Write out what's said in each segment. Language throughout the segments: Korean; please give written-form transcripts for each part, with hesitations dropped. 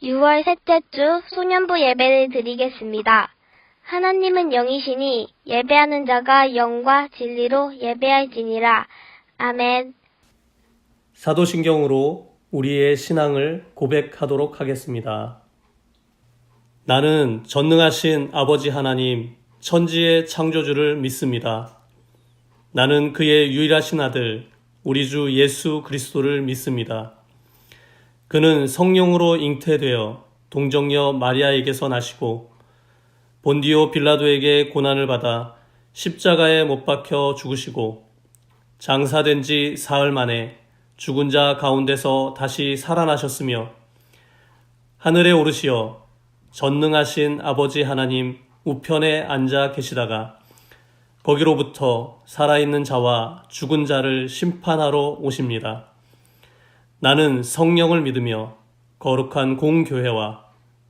6월 셋째 주 소년부 예배를 드리겠습니다. 하나님은 영이시니 예배하는 자가 영과 진리로 예배할지니라. 아멘. 사도신경으로 우리의 신앙을 고백하도록 하겠습니다. 나는 전능하신 아버지 하나님, 천지의 창조주를 믿습니다. 나는 그의 유일하신 아들, 우리 주 예수 그리스도를 믿습니다. 그는 성령으로 잉태되어 동정녀 마리아에게서 나시고 본디오 빌라도에게 고난을 받아 십자가에 못 박혀 죽으시고 장사된 지 사흘 만에 죽은 자 가운데서 다시 살아나셨으며 하늘에 오르시어 전능하신 아버지 하나님 우편에 앉아 계시다가 거기로부터 살아있는 자와 죽은 자를 심판하러 오십니다. 나는 성령을 믿으며 거룩한 공교회와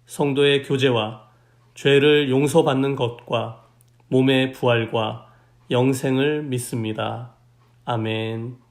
성도의 교제와 죄를 용서받는 것과 몸의 부활과 영생을 믿습니다. 아멘.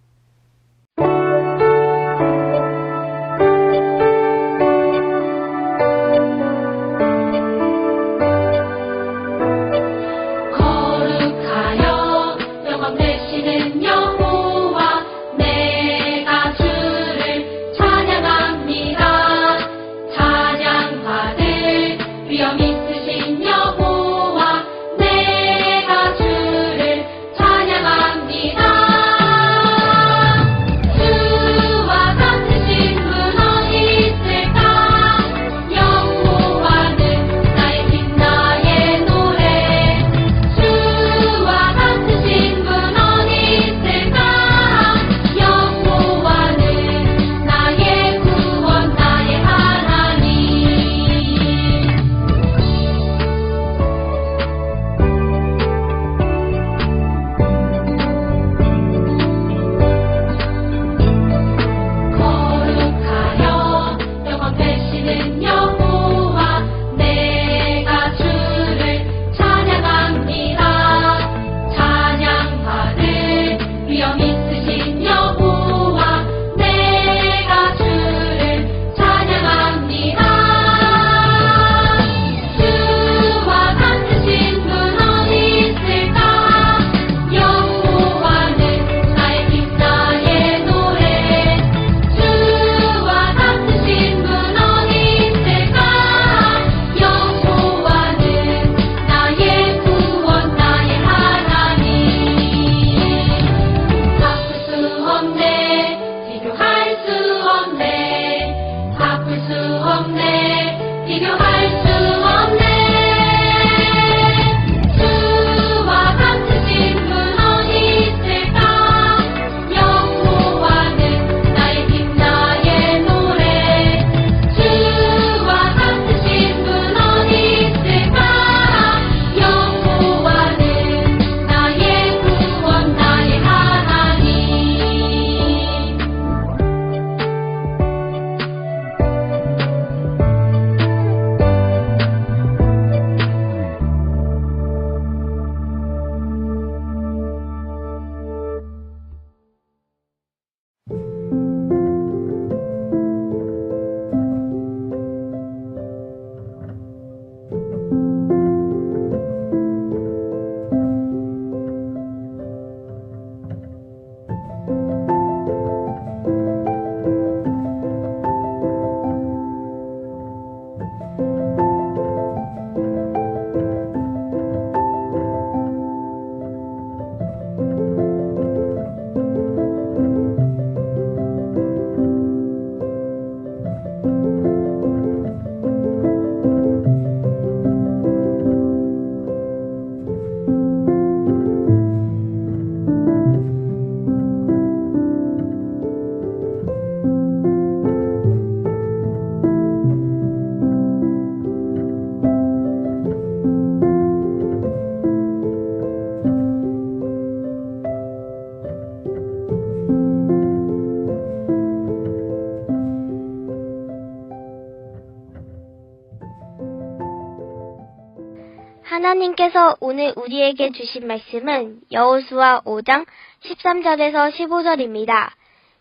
하나님께서 오늘 우리에게 주신 말씀은 여호수아 5장 13절에서 15절입니다.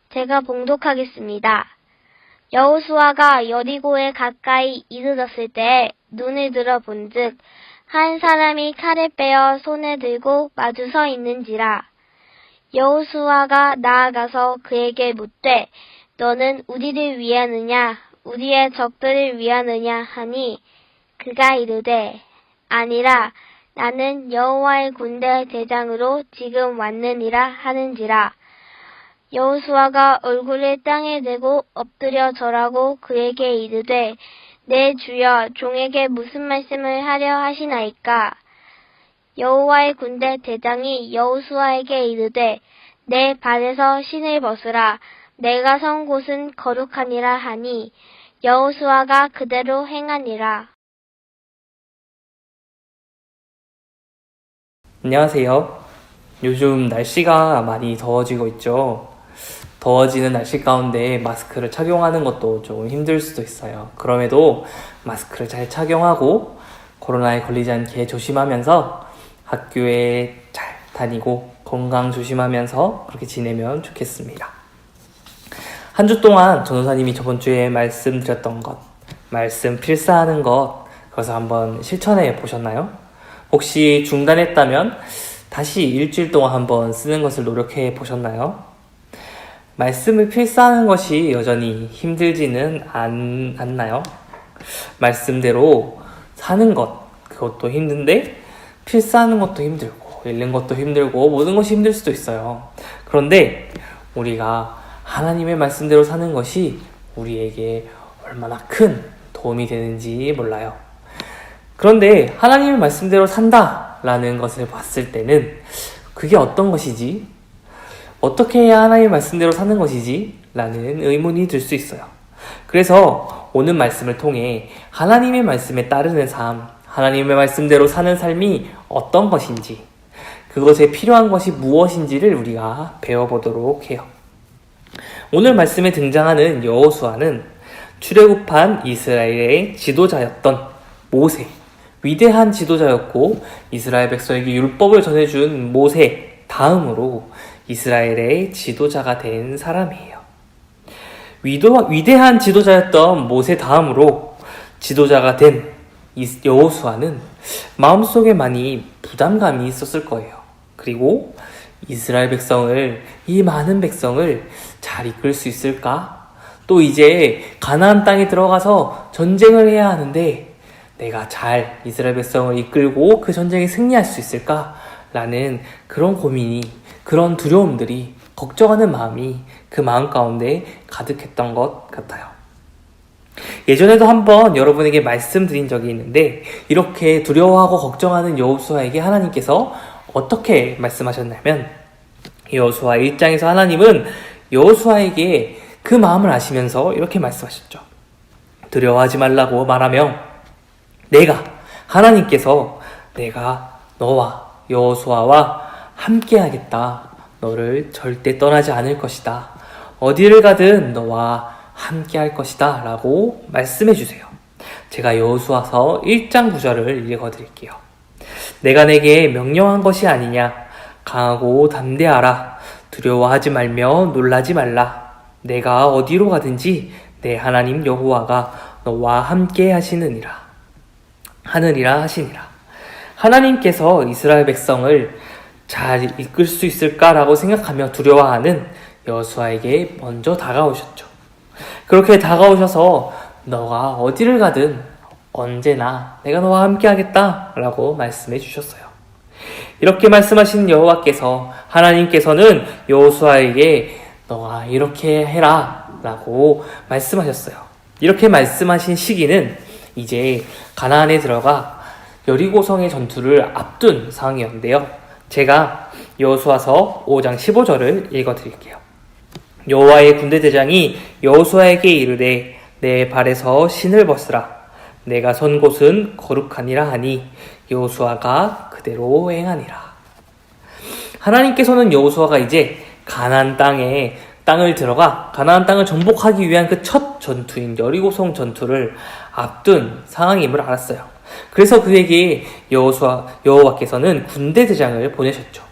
제가 봉독하겠습니다. 여호수아가 여리고에 가까이 이르렀을 때에 눈을 들어 본즉 한 사람이 칼을 빼어 손에 들고 마주 서 있는지라. 여호수아가 나아가서 그에게 묻되 너는 우리를 위하느냐 우리의 적들을 위하느냐 하니 그가 이르되 아니라 나는 여호와의 군대 대장으로 지금 왔느니라 하는지라. 여호수아가 얼굴을 땅에 대고 엎드려 절하고 그에게 이르되 내 주여 종에게 무슨 말씀을 하려 하시나이까. 여호와의 군대 대장이 여호수아에게 이르되 내 발에서 신을 벗으라 내가 선 곳은 거룩하니라 하니 여호수아가 그대로 행하니라. 안녕하세요. 요즘 날씨가 많이 더워지고 있죠. 더워지는 날씨 가운데 마스크를 착용하는 것도 조금 힘들 수도 있어요. 그럼에도 마스크를 잘 착용하고 코로나에 걸리지 않게 조심하면서 학교에 잘 다니고 건강 조심하면서 그렇게 지내면 좋겠습니다. 한 주 동안 전도사님이 저번 주에 말씀드렸던 것, 말씀 필사하는 것, 그래서 한번 실천해 보셨나요? 혹시 중단했다면 다시 일주일 동안 한번 쓰는 것을 노력해 보셨나요? 말씀을 필사하는 것이 여전히 힘들지는 않나요? 말씀대로 사는 것, 그것도 힘든데 필사하는 것도 힘들고 읽는 것도 힘들고 모든 것이 힘들 수도 있어요. 그런데 우리가 하나님의 말씀대로 사는 것이 우리에게 얼마나 큰 도움이 되는지 몰라요. 그런데 하나님의 말씀대로 산다라는 것을 봤을 때는 그게 어떤 것이지? 어떻게 해야 하나님의 말씀대로 사는 것이지? 라는 의문이 들 수 있어요. 그래서 오늘 말씀을 통해 하나님의 말씀에 따르는 삶, 하나님의 말씀대로 사는 삶이 어떤 것인지, 그것에 필요한 것이 무엇인지를 우리가 배워보도록 해요. 오늘 말씀에 등장하는 여호수아는 출애굽한 이스라엘의 지도자였던 모세, 위대한 지도자였고 이스라엘 백성에게 율법을 전해준 모세 다음으로 이스라엘의 지도자가 된 사람이에요. 위대한 지도자였던 모세 다음으로 지도자가 된 여호수아는 마음속에 많이 부담감이 있었을 거예요. 그리고 이스라엘 백성을, 이 많은 백성을 잘 이끌 수 있을까? 또 이제 가나안 땅에 들어가서 전쟁을 해야 하는데 내가 잘 이스라엘 백성을 이끌고 그 전쟁에 승리할 수 있을까? 라는 그런 고민이, 그런 두려움들이, 걱정하는 마음이 그 마음 가운데 가득했던 것 같아요. 예전에도 한번 여러분에게 말씀드린 적이 있는데 이렇게 두려워하고 걱정하는 여호수아에게 하나님께서 어떻게 말씀하셨냐면 여호수아 1장에서 하나님은 여호수아에게 그 마음을 아시면서 이렇게 말씀하셨죠. 두려워하지 말라고 말하며 하나님께서 내가 너와 여호수아와 함께 하겠다. 너를 절대 떠나지 않을 것이다. 어디를 가든 너와 함께 할 것이다. 라고 말씀해 주세요. 제가 여호수아서 1장 9절을 읽어드릴게요. 내가 내게 명령한 것이 아니냐. 강하고 담대하라. 두려워하지 말며 놀라지 말라. 내가 어디로 가든지 내 하나님 여호와가 너와 함께 하시느니라. 하시니라. 하나님께서 이스라엘 백성을 잘 이끌 수 있을까라고 생각하며 두려워하는 여호수아에게 먼저 다가오셨죠. 그렇게 다가오셔서 너가 어디를 가든 언제나 내가 너와 함께 하겠다 라고 말씀해 주셨어요. 이렇게 말씀하신 여호와께서, 하나님께서는 여호수아에게 너가 이렇게 해라 라고 말씀하셨어요. 이렇게 말씀하신 시기는 이제 가나안에 들어가 여리고성의 전투를 앞둔 상황이었는데요. 제가 여호수아서 5장 15절을 읽어드릴게요. 여호와의 군대 대장이 여호수아에게 이르되 내 발에서 신을 벗으라. 내가 선 곳은 거룩하니라 하니 여호수아가 그대로 행하니라. 하나님께서는 여호수아가 이제 가나안 땅을 들어가 가나안 땅을 정복하기 위한 그 첫 전투인 여리고성 전투를 앞둔 상황임을 알았어요. 그래서 그에게 여호와께서는 군대 대장을 보내셨죠.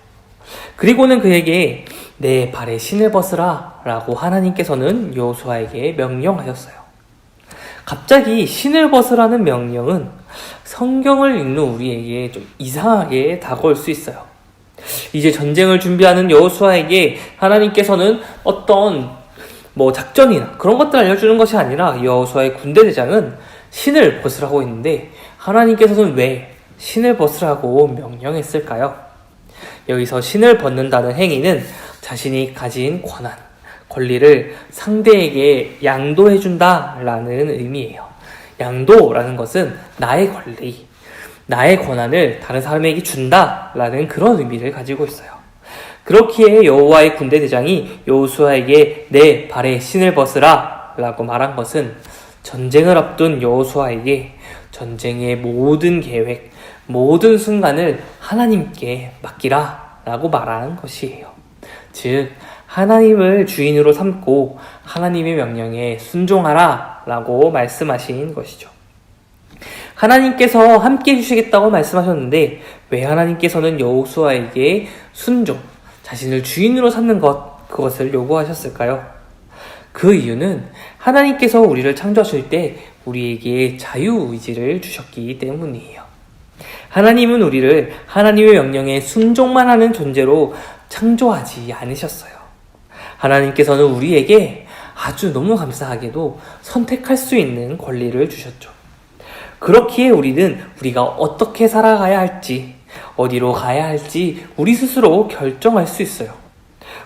그리고는 그에게 내 발에 신을 벗으라 라고 하나님께서는 여호수아에게 명령하셨어요. 갑자기 신을 벗으라는 명령은 성경을 읽는 우리에게 좀 이상하게 다가올 수 있어요. 이제 전쟁을 준비하는 여호수아에게 하나님께서는 어떤 작전이나 그런 것들 알려주는 것이 아니라 여호수아의 군대 대장은 신을 벗으라고 했는데 하나님께서는 왜 신을 벗으라고 명령했을까요? 여기서 신을 벗는다는 행위는 자신이 가진 권한, 권리를 상대에게 양도해준다라는 의미예요. 양도라는 것은 나의 권리, 나의 권한을 다른 사람에게 준다라는 그런 의미를 가지고 있어요. 그렇기에 여호와의 군대 대장이 여호수아에게 내 발에 신을 벗으라 라고 말한 것은 전쟁을 앞둔 여호수아에게 전쟁의 모든 계획, 모든 순간을 하나님께 맡기라 라고 말하는 것이에요. 즉 하나님을 주인으로 삼고 하나님의 명령에 순종하라 라고 말씀하신 것이죠. 하나님께서 함께 해주시겠다고 말씀하셨는데 왜 하나님께서는 여호수아에게 순종, 자신을 주인으로 삼는 그것을 요구하셨을까요? 그 이유는 하나님께서 우리를 창조하실 때 우리에게 자유의지를 주셨기 때문이에요. 하나님은 우리를 하나님의 명령에 순종만 하는 존재로 창조하지 않으셨어요. 하나님께서는 우리에게 아주 너무 감사하게도 선택할 수 있는 권리를 주셨죠. 그렇기에 우리가 어떻게 살아가야 할지, 어디로 가야 할지 우리 스스로 결정할 수 있어요.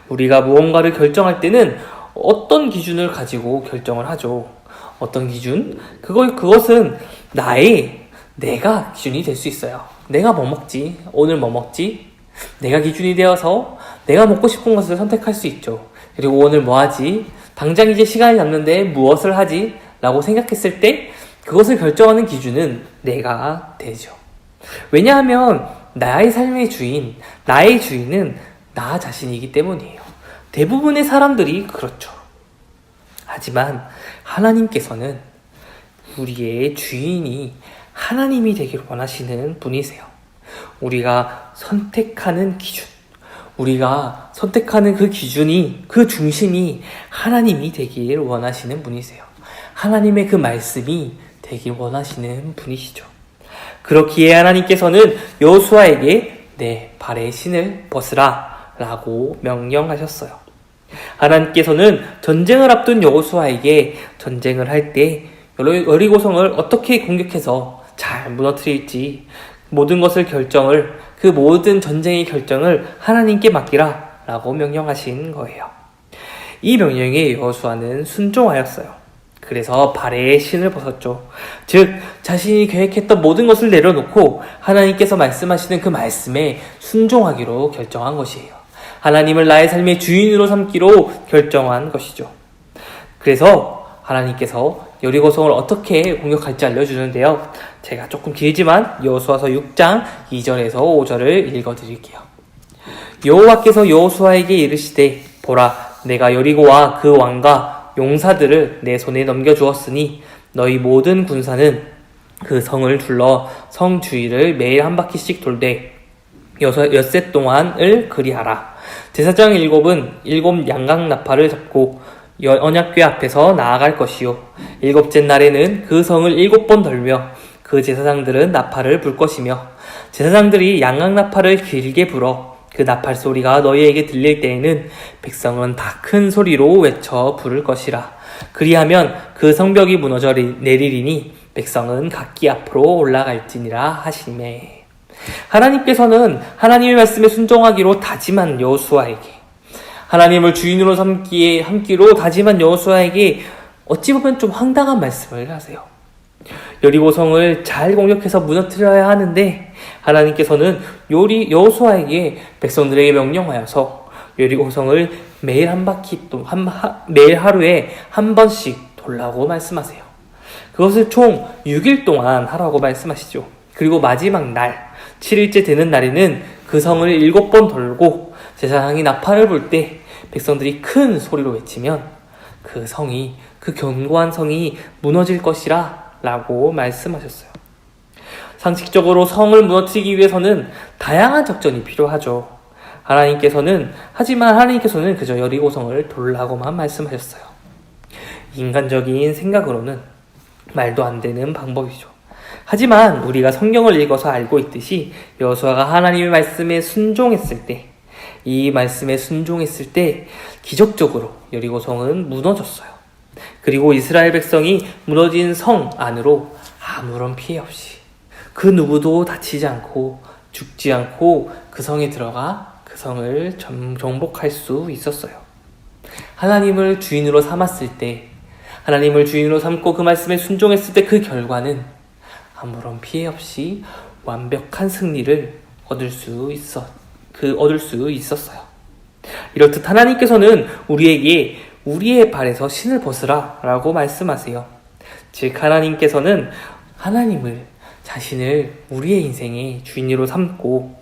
우리가 무언가를 결정할 때는 어떤 기준을 가지고 결정을 하죠. 어떤 기준? 그것은 내가 기준이 될 수 있어요. 내가 뭐 먹지? 오늘 뭐 먹지? 내가 기준이 되어서 내가 먹고 싶은 것을 선택할 수 있죠. 그리고 오늘 뭐 하지? 당장 이제 시간이 남는데 무엇을 하지? 라고 생각했을 때 그것을 결정하는 기준은 내가 되죠. 왜냐하면 나의 삶의 주인, 나의 주인은 나 자신이기 때문이에요. 대부분의 사람들이 그렇죠. 하지만 하나님께서는 우리의 주인이 하나님이 되길 원하시는 분이세요. 우리가 선택하는 기준, 우리가 선택하는 그 기준이, 그 중심이 하나님이 되길 원하시는 분이세요. 하나님의 그 말씀이 되길 원하시는 분이시죠. 그렇기에 하나님께서는 여호수아에게 내 발에 신을 벗으라 라고 명령하셨어요. 하나님께서는 전쟁을 앞둔 여호수아에게 전쟁을 할 때 여리고성을 어떻게 공격해서 잘 무너뜨릴지 모든 것을 그 모든 전쟁의 결정을 하나님께 맡기라 라고 명령하신 거예요. 이 명령에 여호수아는 순종하였어요. 그래서 발에 신을 벗었죠. 즉 자신이 계획했던 모든 것을 내려놓고 하나님께서 말씀하시는 그 말씀에 순종하기로 결정한 것이에요. 하나님을 나의 삶의 주인으로 삼기로 결정한 것이죠. 그래서 하나님께서 여리고성을 어떻게 공격할지 알려주는데요. 제가 조금 길지만 여호수아서 6장 2절에서 5절을 읽어드릴게요. 여호와께서 여호수아에게 이르시되 보라 내가 여리고와 그 왕과 용사들을 내 손에 넘겨주었으니 너희 모든 군사는 그 성을 둘러 성 주위를 매일 한 바퀴씩 돌되 엿새 동안을 그리하라. 제사장 7은 7 양각 나팔을 잡고 언약궤 앞에서 나아갈 것이요 7째 날에는 그 성을 7번 돌며 그 제사장들은 나팔을 불 것이며 제사장들이 양각 나팔을 길게 불어 그 나팔 소리가 너희에게 들릴 때에는 백성은 다 큰 소리로 외쳐 부를 것이라. 그리하면 그 성벽이 무너져 내리리니 백성은 각기 앞으로 올라갈지니라 하시매. 하나님께서는 하나님의 말씀에 순종하기로 다짐한 여호수아에게, 하나님을 주인으로 삼기로 다짐한 여호수아에게 어찌 보면 좀 황당한 말씀을 하세요. 여리고성을 잘 공격해서 무너뜨려야 하는데 하나님께서는 여호수아에게 백성들에게 명령하여서 여리고성을 매일 매일 하루에 한 번씩 돌라고 말씀하세요. 그것을 총 6일 동안 하라고 말씀하시죠. 그리고 마지막 날 7일째 되는 날에는 그 성을 7번 돌고 제사장이 나팔을 불 때 백성들이 큰 소리로 외치면 그 견고한 성이 무너질 것이라 라고 말씀하셨어요. 상식적으로 성을 무너뜨리기 위해서는 다양한 작전이 필요하죠. 하지만 하나님께서는 그저 여리고성을 돌라고만 말씀하셨어요. 인간적인 생각으로는 말도 안 되는 방법이죠. 하지만 우리가 성경을 읽어서 알고 있듯이 여호수아가 하나님의 말씀에 순종했을 때, 이 말씀에 순종했을 때 기적적으로 여리고성은 무너졌어요. 그리고 이스라엘 백성이 무너진 성 안으로 아무런 피해 없이 그 누구도 다치지 않고 죽지 않고 그 성에 들어가 그 성을 정복할 수 있었어요. 하나님을 주인으로 삼았을 때, 하나님을 주인으로 삼고 그 말씀에 순종했을 때 그 결과는 아무런 피해 없이 완벽한 승리를 얻을 수 있었어요. 이렇듯 하나님께서는 우리에게 우리의 발에서 신을 벗으라 라고 말씀하세요. 즉 하나님께서는 자신을 우리의 인생의 주인으로 삼고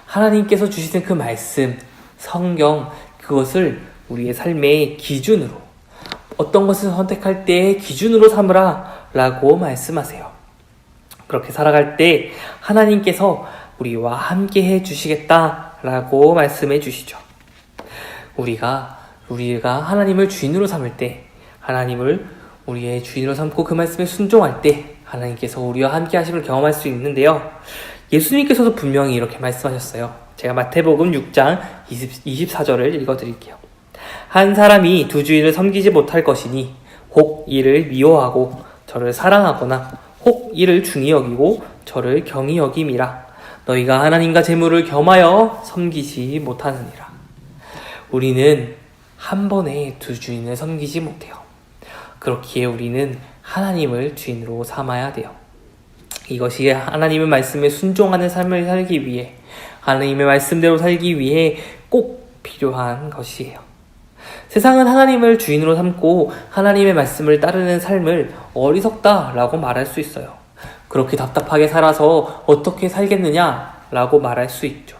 하나님께서 주시는 그 말씀, 성경, 그것을 우리의 삶의 기준으로, 어떤 것을 선택할 때의 기준으로 삼으라 라고 말씀하세요. 그렇게 살아갈 때 하나님께서 우리와 함께 해 주시겠다 라고 말씀해 주시죠. 우리가 하나님을 주인으로 삼을 때, 하나님을 우리의 주인으로 삼고 그 말씀에 순종할 때 하나님께서 우리와 함께 하심을 경험할 수 있는데요. 예수님께서도 분명히 이렇게 말씀하셨어요. 제가 마태복음 6장 24절을 읽어드릴게요. 한 사람이 두 주인을 섬기지 못할 것이니 혹 이를 미워하고 저를 사랑하거나 혹 이를 중히 여기고 저를 경히 여김이라. 너희가 하나님과 재물을 겸하여 섬기지 못하느니라. 우리는 한 번에 두 주인을 섬기지 못해요. 그렇기에 우리는 하나님을 주인으로 삼아야 돼요. 이것이 하나님의 말씀에 순종하는 삶을 살기 위해, 하나님의 말씀대로 살기 위해 꼭 필요한 것이에요. 세상은 하나님을 주인으로 삼고 하나님의 말씀을 따르는 삶을 어리석다라고 말할 수 있어요. 그렇게 답답하게 살아서 어떻게 살겠느냐라고 말할 수 있죠.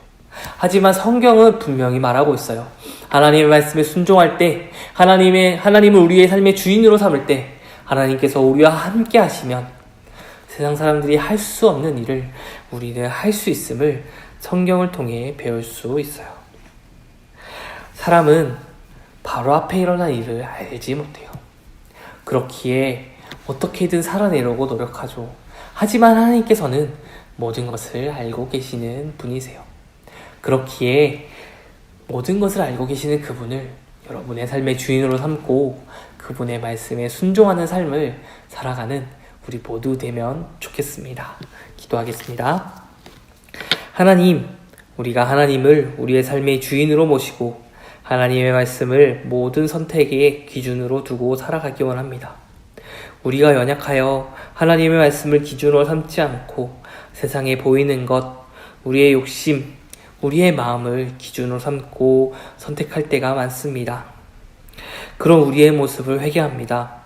하지만 성경은 분명히 말하고 있어요. 하나님의 말씀에 순종할 때, 하나님을 우리의 삶의 주인으로 삼을 때 하나님께서 우리와 함께 하시면 세상 사람들이 할 수 없는 일을 우리는 할 수 있음을 성경을 통해 배울 수 있어요. 사람은 바로 앞에 일어난 일을 알지 못해요. 그렇기에 어떻게든 살아내려고 노력하죠. 하지만 하나님께서는 모든 것을 알고 계시는 분이세요. 그렇기에 모든 것을 알고 계시는 그분을 여러분의 삶의 주인으로 삼고 그분의 말씀에 순종하는 삶을 살아가는 우리 모두 되면 좋겠습니다. 기도하겠습니다. 하나님, 우리가 하나님을 우리의 삶의 주인으로 모시고 하나님의 말씀을 모든 선택의 기준으로 두고 살아가기 원합니다. 우리가 연약하여 하나님의 말씀을 기준으로 삼지 않고 세상에 보이는 것, 우리의 욕심, 우리의 마음을 기준으로 삼고 선택할 때가 많습니다. 그런 우리의 모습을 회개합니다.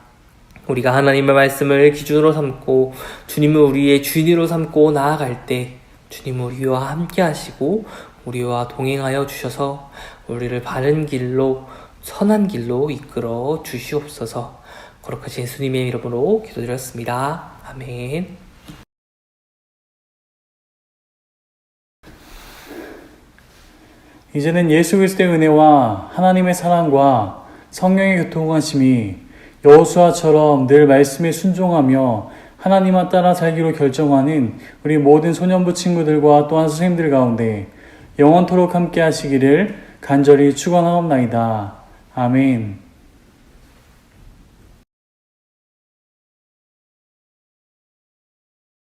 우리가 하나님의 말씀을 기준으로 삼고 주님을 우리의 주인으로 삼고 나아갈 때 주님 우리와 함께 하시고 우리와 동행하여 주셔서 우리를 바른 길로, 선한 길로 이끌어 주시옵소서. 거룩하신 예수님의 이름으로 기도드렸습니다. 아멘. 이제는 예수 그리스도의 은혜와 하나님의 사랑과 성령의 교통하심이 여호수아처럼 늘 말씀에 순종하며 하나님과 따라 살기로 결정하는 우리 모든 소년부 친구들과 또한 선생님들 가운데 영원토록 함께 하시기를 간절히 축원하옵나이다. 아멘.